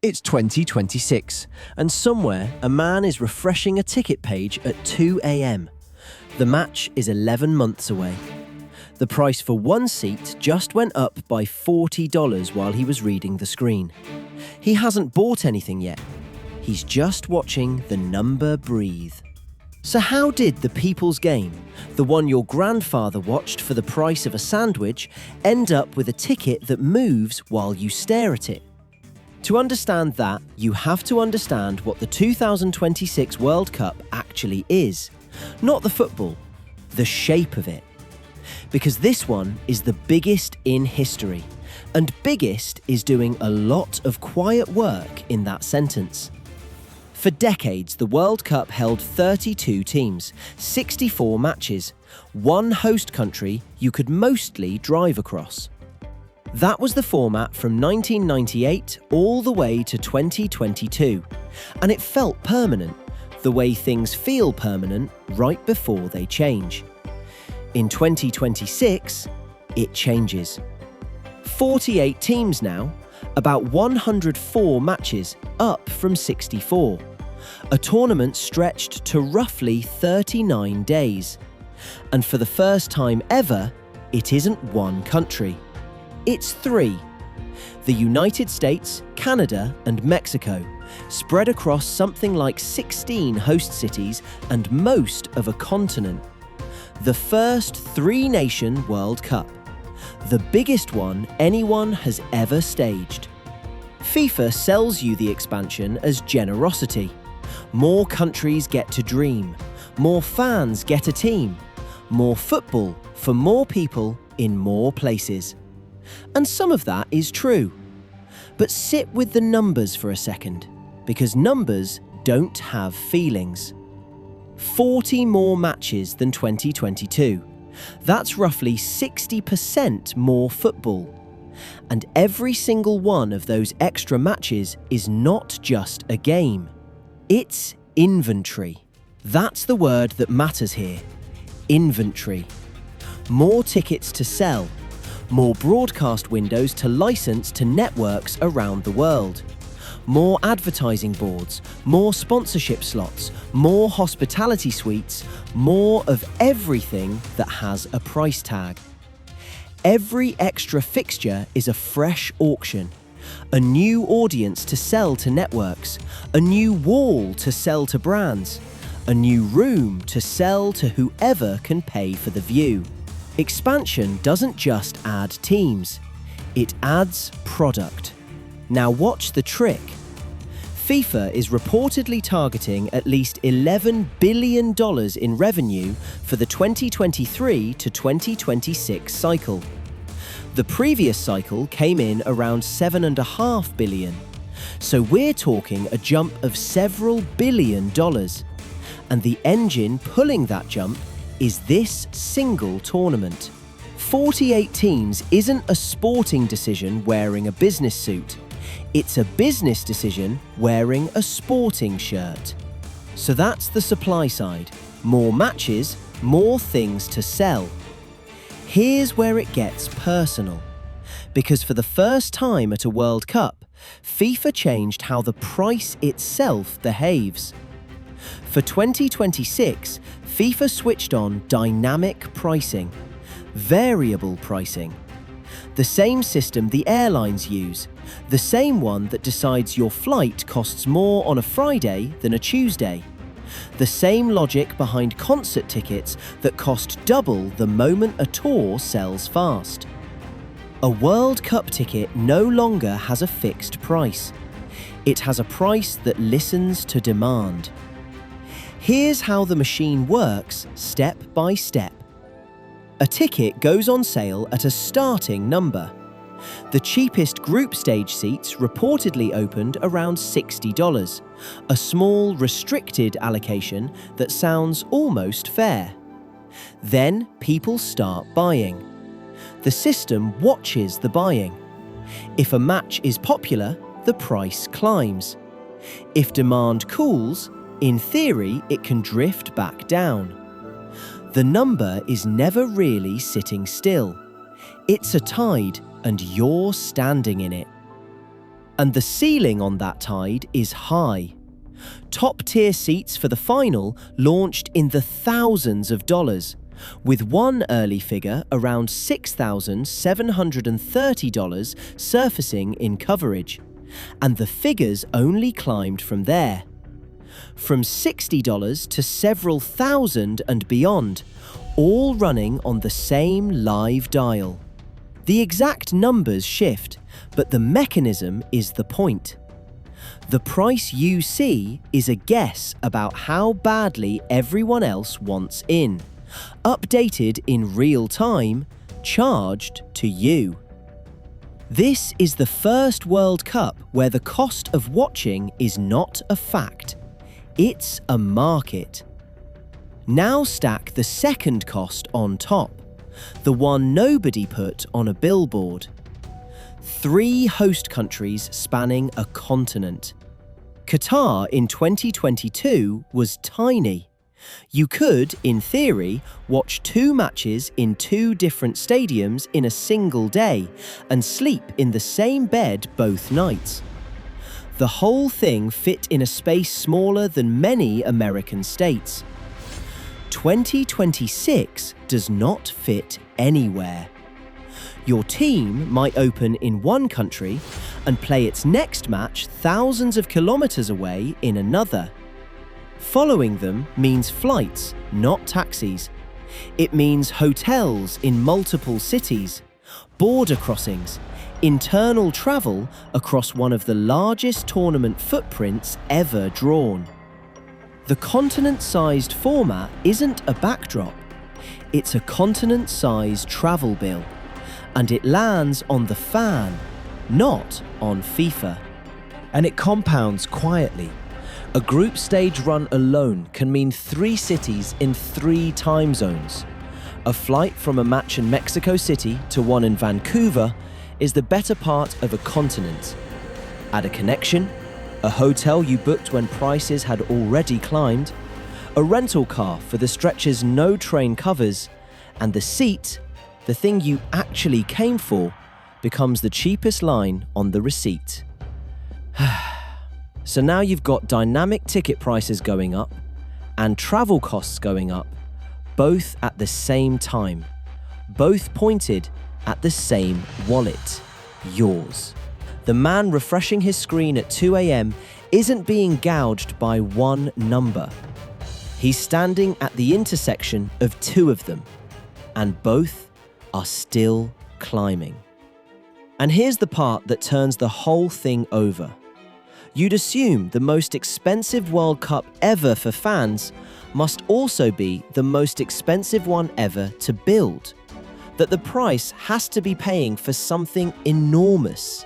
It's 2026, and somewhere a man is refreshing a ticket page at 2 a.m. The match is 11 months away. The price for one seat just went up by $40 while he was reading the screen. He hasn't bought anything yet. He's just watching the number breathe. So how did the people's game, the one your grandfather watched for the price of a sandwich, end up with a ticket that moves while you stare at it? To understand that, you have to understand what the 2026 World Cup actually is. Not the football, the shape of it. Because this one is the biggest in history, and biggest is doing a lot of quiet work in that sentence. For decades, the World Cup held 32 teams, 64 matches, one host country you could mostly drive across. That was the format from 1998 all the way to 2022, and it felt permanent, the way things feel permanent right before they change. In 2026, it changes. 48 teams now, about 104 matches, up from 64. A tournament stretched to roughly 39 days. And for the first time ever, it isn't one country. It's three. The United States, Canada, and Mexico, spread across something like 16 host cities and most of a continent. The first three-nation World Cup. The biggest one anyone has ever staged. FIFA sells you the expansion as generosity. More countries get to dream. More fans get a team. More football for more people in more places. And some of that is true. But sit with the numbers for a second, because numbers don't have feelings. 40 more matches than 2022. That's roughly 60% more football. And every single one of those extra matches is not just a game. It's inventory. That's the word that matters here. Inventory. More tickets to sell. More broadcast windows to license to networks around the world. More advertising boards, more sponsorship slots, more hospitality suites, more of everything that has a price tag. Every extra fixture is a fresh auction, a new audience to sell to networks, a new wall to sell to brands, a new room to sell to whoever can pay for the view. Expansion doesn't just add teams, it adds product. Now watch the trick. FIFA is reportedly targeting at least $11 billion in revenue for the 2023 to 2026 cycle. The previous cycle came in around $7.5 billion. So we're talking a jump of several $billion. And the engine pulling that jump is this single tournament. 48 teams isn't a sporting decision wearing a business suit. It's a business decision wearing a sporting shirt. So that's the supply side. More matches, more things to sell. Here's where it gets personal. Because for the first time at a World Cup, FIFA changed how the price itself behaves. For 2026, FIFA switched on dynamic pricing, variable pricing. The same system the airlines use, the same one that decides your flight costs more on a Friday than a Tuesday. The same logic behind concert tickets that cost double the moment a tour sells fast. A World Cup ticket no longer has a fixed price. It has a price that listens to demand. Here's how the machine works step by step. A ticket goes on sale at a starting number. The cheapest group stage seats reportedly opened around $60, a small restricted allocation that sounds almost fair. Then people start buying. The system watches the buying. If a match is popular, the price climbs. If demand cools, in theory, it can drift back down. The number is never really sitting still. It's a tide, and you're standing in it. And the ceiling on that tide is high. Top-tier seats for the final launched in the thousands of dollars, with one early figure around $6,730 surfacing in coverage, and the figures only climbed from there. From $60 to several thousand and beyond, all running on the same live dial. The exact numbers shift, but the mechanism is the point. The price you see is a guess about how badly everyone else wants in, updated in real time, charged to you. This is the first World Cup where the cost of watching is not a fact. It's a market. Now stack the second cost on top, the one nobody put on a billboard. 3 host countries spanning a continent. Qatar in 2022 was tiny. You could, in theory, watch 2 matches in 2 different stadiums in a single day and sleep in the same bed both nights. The whole thing fit in a space smaller than many American states. 2026 does not fit anywhere. Your team might open in one country and play its next match thousands of kilometers away in another. Following them means flights, not taxis. It means hotels in multiple cities, border crossings, internal travel across one of the largest tournament footprints ever drawn. The continent-sized format isn't a backdrop. It's a continent-sized travel bill, and it lands on the fan, not on FIFA. And it compounds quietly. A group stage run alone can mean 3 cities in 3 time zones. A flight from a match in Mexico City to one in Vancouver is the better part of a continent. Add a connection, a hotel you booked when prices had already climbed, a rental car for the stretches no train covers, and the seat, the thing you actually came for, becomes the cheapest line on the receipt. So now you've got dynamic ticket prices going up and travel costs going up, both at the same time, both pointed at the same wallet, yours. The man refreshing his screen at 2 a.m. isn't being gouged by one number. He's standing at the intersection of 2 of them, and both are still climbing. And here's the part that turns the whole thing over. You'd assume the most expensive World Cup ever for fans must also be the most expensive one ever to build, that the price has to be paying for something enormous.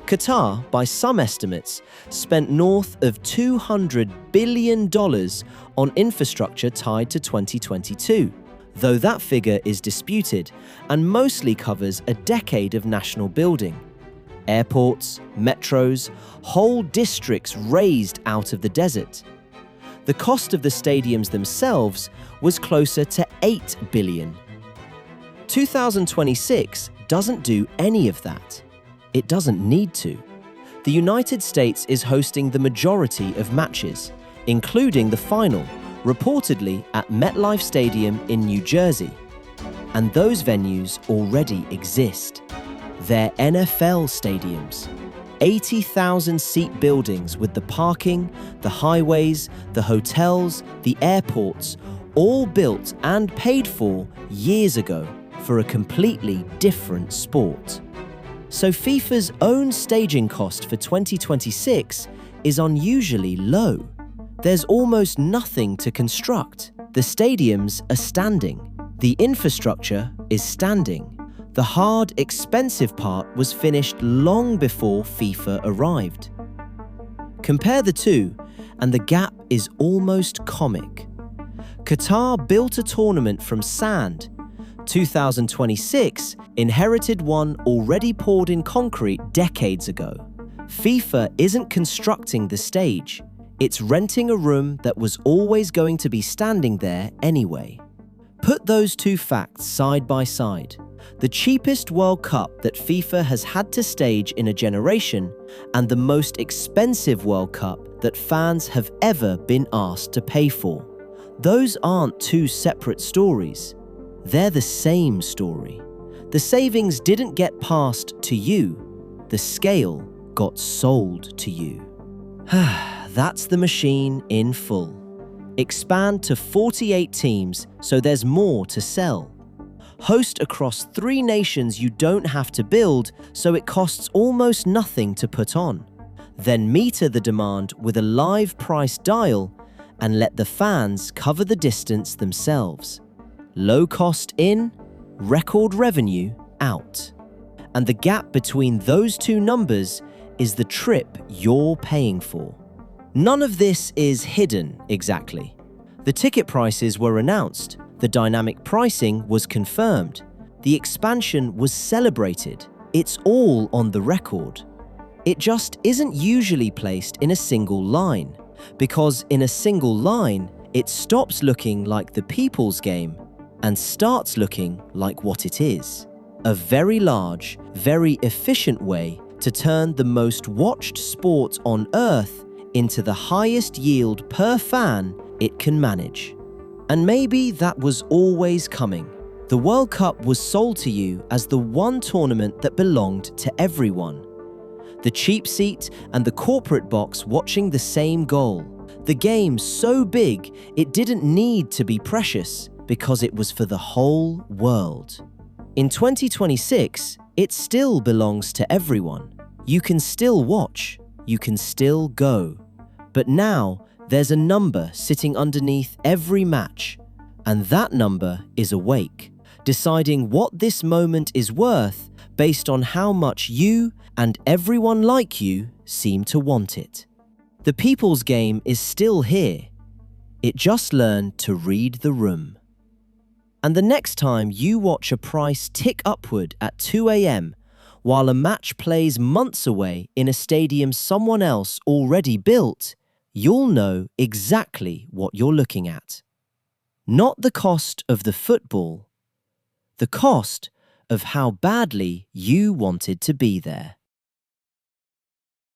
Qatar, by some estimates, spent north of $200 billion on infrastructure tied to 2022, though that figure is disputed and mostly covers a decade of national building. Airports, metros, whole districts raised out of the desert. The cost of the stadiums themselves was closer to $8 billion. 2026 doesn't do any of that. It doesn't need to. The United States is hosting the majority of matches, including the final, reportedly at MetLife Stadium in New Jersey. And those venues already exist. They're NFL stadiums. 80,000-seat buildings with the parking, the highways, the hotels, the airports, all built and paid for years ago for a completely different sport. So FIFA's own staging cost for 2026 is unusually low. There's almost nothing to construct. The stadiums are standing. The infrastructure is standing. The hard, expensive part was finished long before FIFA arrived. Compare the two, and the gap is almost comic. Qatar built a tournament from sand. 2026 inherited one already poured in concrete decades ago. FIFA isn't constructing the stage. It's renting a room that was always going to be standing there anyway. Put those 2 facts side by side. the cheapest World Cup that FIFA has had to stage in a generation, and the most expensive World Cup that fans have ever been asked to pay for. Those aren't two separate stories. They're the same story. The savings didn't get passed to you. The scale got sold to you. That's the machine in full. Expand to 48 teams so there's more to sell. Host across 3 nations you don't have to build, so it costs almost nothing to put on. Then meter the demand with a live price dial and let the fans cover the distance themselves. Low cost in, record revenue out. And the gap between those two numbers is the trip you're paying for. None of this is hidden exactly. The ticket prices were announced, the dynamic pricing was confirmed, the expansion was celebrated. It's all on the record. It just isn't usually placed in a single line, because in a single line, it stops looking like the people's game and starts looking like what it is. A very large, very efficient way to turn the most watched sport on earth into the highest yield per fan it can manage. And maybe that was always coming. The World Cup was sold to you as the one tournament that belonged to everyone. The cheap seat and the corporate box watching the same goal. The game so big it didn't need to be precious because it was for the whole world. In 2026, it still belongs to everyone. You can still watch, you can still go. But now, there's a number sitting underneath every match, and that number is awake, deciding what this moment is worth based on how much you and everyone like you seem to want it. The people's game is still here. It just learned to read the room. And the next time you watch a price tick upward at 2 a.m. while a match plays months away in a stadium someone else already built, you'll know exactly what you're looking at. Not the cost of the football, the cost of how badly you wanted to be there.